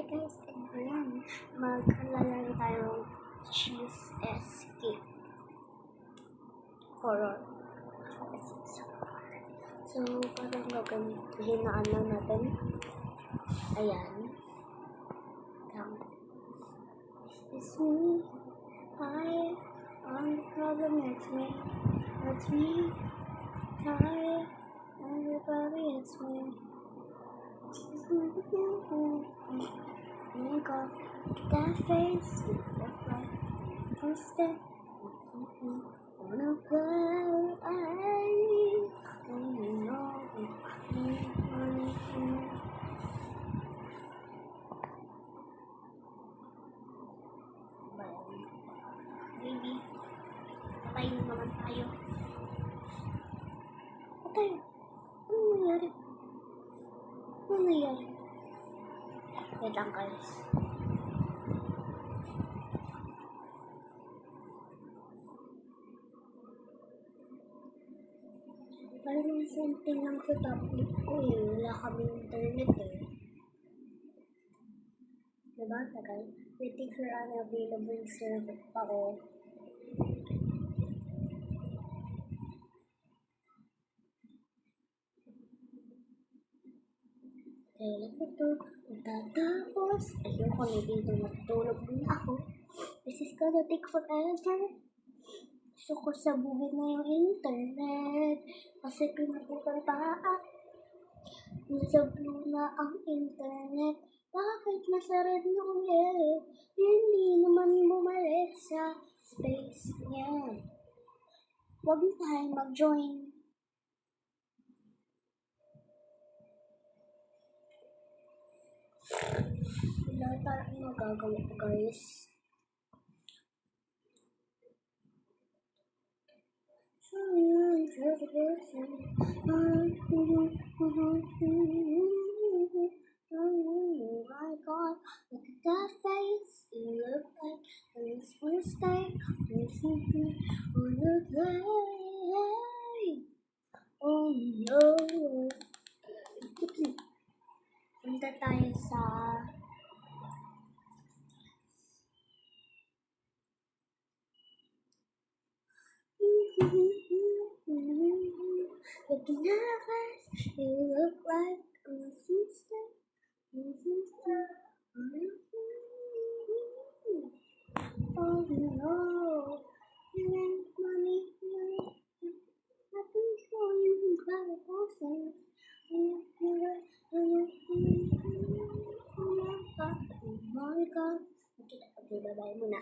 Hey guys, ayan, maglalaro tayong cheese escape horror. So, parang gagawin na ano natin. Ayan. This is me. Hi. On the problem, it's me. It's me. Hi. Everybody, it's me. Oh my god, that face, you look like instead. Wanna play, you know, baby, patayin naman tayo. Patay. Ano nangyari? Ano nangyari? Wait lang guys. Parang may something lang sa tablet ko eh. Wala kaming internet eh. Diba? Tagal. Waiting for unavailable server pa ako. Kailan ko ito matatapos? Ayoko na dito matulog din ako. This is gonna take forever. Gusto ko sabuhin na yung internet. Kasi pinaputan pa nasablo na ang internet. Bakit nasa red na ulit? Hindi naman bumalik sa space niya. Huwag na tayo mag-join. Wala tayong magagawa guys. Oh my god, look at that face. You look like this mistake. On the play. Oh no. Punta tayo sa looking at us, you look like a sister. Oh no, you want money, I can show you incredible things. Oh my god. Okay, bye-bye muna.